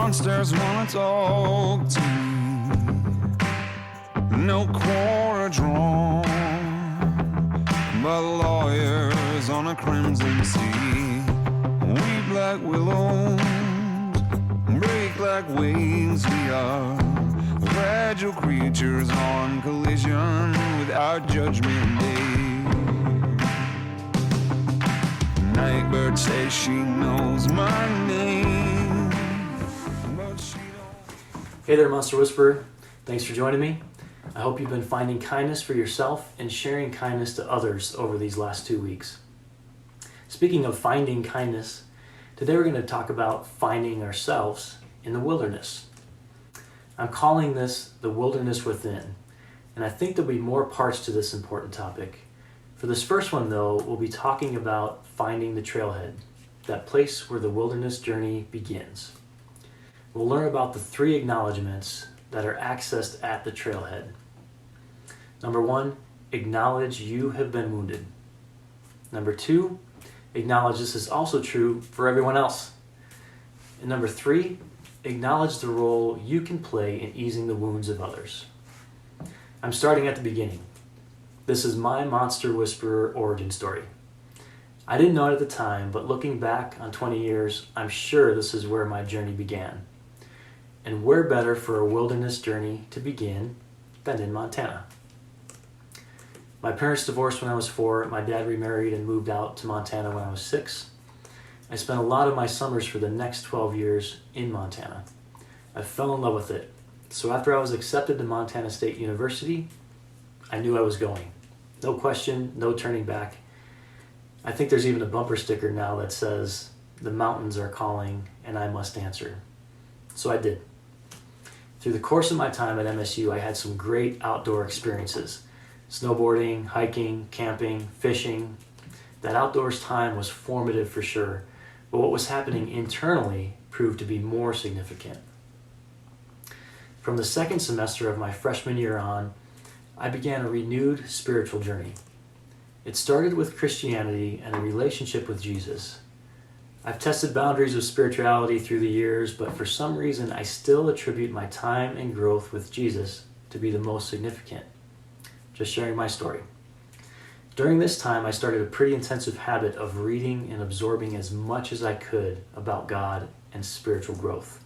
monsters wanna talk to me. No quarter drawn by lawyers on a crimson sea. We black willows break like waves. We are fragile creatures on collision with our judgment day. Nightbird says she knows my name, but she don't. Hey there, Monster Whisperer. Thanks for joining me. I hope you've been finding kindness for yourself and sharing kindness to others over these last 2 weeks. Speaking of finding kindness, today we're going to talk about finding ourselves in the wilderness. I'm calling this the wilderness within, and I think there'll be more parts to this important topic. For this first one, though, we'll be talking about finding the trailhead, that place where the wilderness journey begins. We'll learn about the 3 acknowledgments that are accessed at the trailhead. Number 1, acknowledge you have been wounded. Number 2, acknowledge this is also true for everyone else. And number 3, acknowledge the role you can play in easing the wounds of others. I'm starting at the beginning. This is my Monster Whisperer origin story. I didn't know it at the time, but looking back on 20 years, I'm sure this is where my journey began. And where better for a wilderness journey to begin than in Montana? My parents divorced when I was 4. My dad remarried and moved out to Montana when I was 6. I spent a lot of my summers for the next 12 years in Montana. I fell in love with it. So after I was accepted to Montana State University, I knew I was going. No question, no turning back. I think there's even a bumper sticker now that says, "The mountains are calling and I must answer." So I did. Through the course of my time at MSU, I had some great outdoor experiences. Snowboarding, hiking, camping, fishing. That outdoors time was formative for sure, but what was happening internally proved to be more significant. From the second semester of my freshman year on, I began a renewed spiritual journey. It started with Christianity and a relationship with Jesus. I've tested boundaries of spirituality through the years, but for some reason I still attribute my time and growth with Jesus to be the most significant. Just sharing my story. During this time, I started a pretty intensive habit of reading and absorbing as much as I could about God and spiritual growth.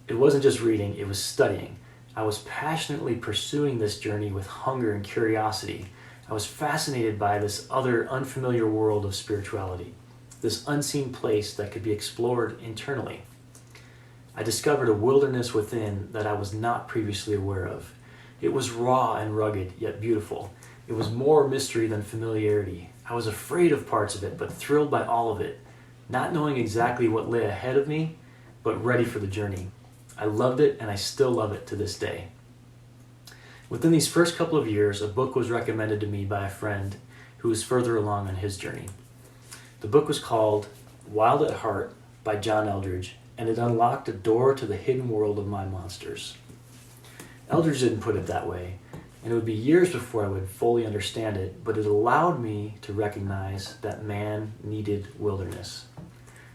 It wasn't just reading, it was studying. I was passionately pursuing this journey with hunger and curiosity. I was fascinated by this other unfamiliar world of spirituality, this unseen place that could be explored internally. I discovered a wilderness within that I was not previously aware of. It was raw and rugged, yet beautiful. It was more mystery than familiarity. I was afraid of parts of it, but thrilled by all of it, not knowing exactly what lay ahead of me, but ready for the journey. I loved it, and I still love it to this day. Within these first couple of years, a book was recommended to me by a friend who was further along on his journey. The book was called Wild at Heart by John Eldredge, and it unlocked a door to the hidden world of my monsters. Eldredge didn't put it that way, and it would be years before I would fully understand it, but it allowed me to recognize that man needed wilderness.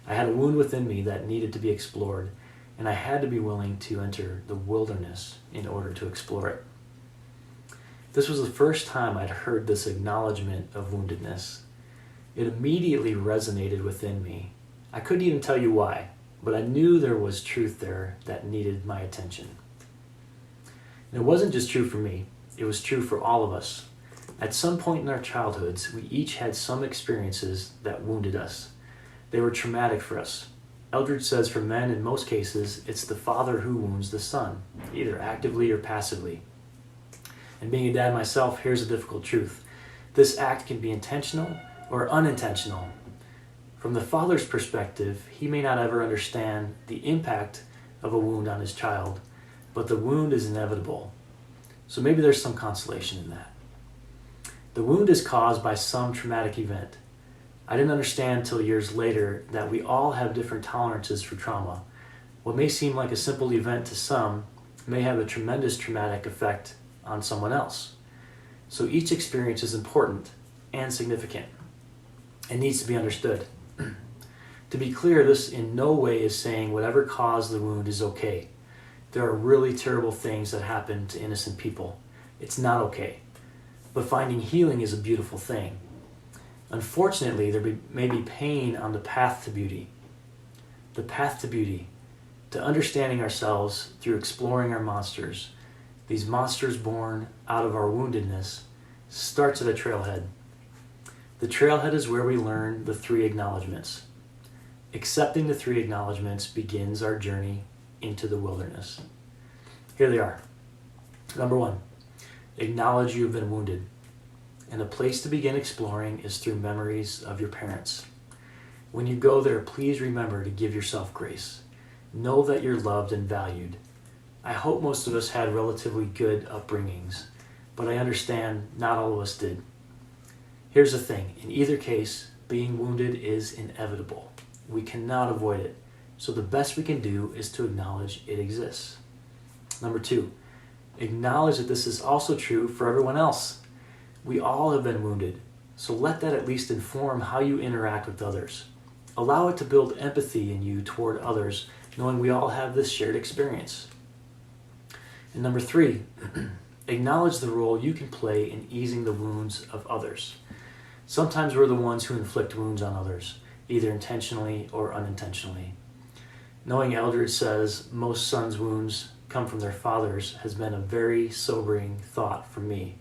I had a wound within me that needed to be explored, and I had to be willing to enter the wilderness in order to explore it. This was the first time I'd heard this acknowledgement of woundedness. It immediately resonated within me. I couldn't even tell you why, but I knew there was truth there that needed my attention. And it wasn't just true for me, it was true for all of us. At some point in our childhoods, we each had some experiences that wounded us. They were traumatic for us. Eldredge says for men, in most cases, it's the father who wounds the son, either actively or passively. And being a dad myself, here's a difficult truth. This act can be intentional or unintentional. From the father's perspective, he may not ever understand the impact of a wound on his child, but the wound is inevitable. So maybe there's some consolation in that. The wound is caused by some traumatic event. I didn't understand till years later that we all have different tolerances for trauma. What may seem like a simple event to some may have a tremendous traumatic effect on someone else. So each experience is important and significant and needs to be understood. To be clear, this in no way is saying whatever caused the wound is okay. There are really terrible things that happen to innocent people. It's not okay. But finding healing is a beautiful thing. Unfortunately, there may be pain on the path to beauty. The path to beauty, to understanding ourselves through exploring our monsters. These monsters born out of our woundedness starts at a trailhead. The trailhead is where we learn the 3 acknowledgments. Accepting the 3 acknowledgments begins our journey into the wilderness. Here they are. Number 1, acknowledge you have been wounded. And a place to begin exploring is through memories of your parents. When you go there, please remember to give yourself grace. Know that you're loved and valued. I hope most of us had relatively good upbringings, but I understand not all of us did. Here's the thing, in either case, being wounded is inevitable. We cannot avoid it, so the best we can do is to acknowledge it exists. Number 2, acknowledge that this is also true for everyone else. We all have been wounded, so let that at least inform how you interact with others. Allow it to build empathy in you toward others, knowing we all have this shared experience. And number 3, acknowledge the role you can play in easing the wounds of others. Sometimes we're the ones who inflict wounds on others, either intentionally or unintentionally. Knowing Eldredge says most sons' wounds come from their fathers has been a very sobering thought for me.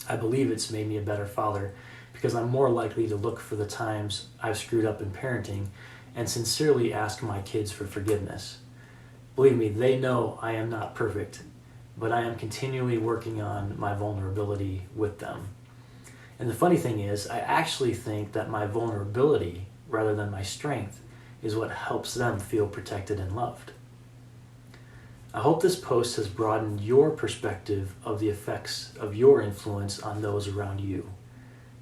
I believe it's made me a better father because I'm more likely to look for the times I've screwed up in parenting and sincerely ask my kids for forgiveness. Believe me, they know I am not perfect, but I am continually working on my vulnerability with them. And the funny thing is, I actually think that my vulnerability, rather than my strength, is what helps them feel protected and loved. I hope this post has broadened your perspective of the effects of your influence on those around you.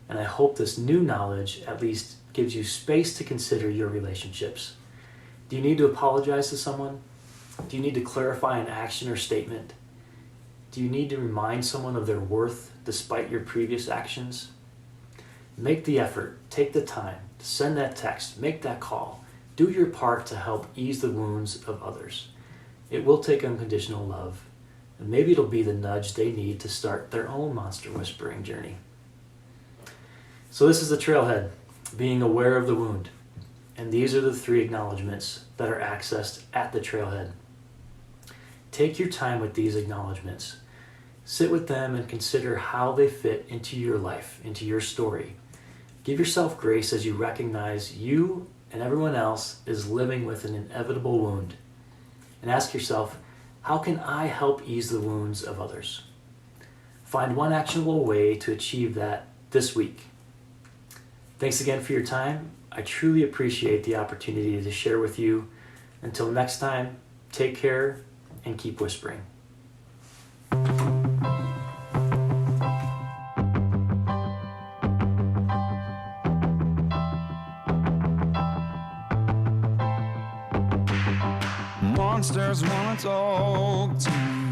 And I hope this new knowledge at least gives you space to consider your relationships. Do you need to apologize to someone? Do you need to clarify an action or statement? Do you need to remind someone of their worth despite your previous actions? Make the effort, take the time to send that text, make that call. Do your part to help ease the wounds of others. It will take unconditional love, and maybe it'll be the nudge they need to start their own monster whispering journey. So this is the trailhead, being aware of the wound. And these are the 3 acknowledgments that are accessed at the trailhead. Take your time with these acknowledgments. Sit with them and consider how they fit into your life, into your story. Give yourself grace as you recognize you and everyone else is living with an inevitable wound. And ask yourself, how can I help ease the wounds of others? Find one actionable way to achieve that this week. Thanks again for your time. I truly appreciate the opportunity to share with you. Until next time, take care and keep whispering. Monsters wanna talk to me.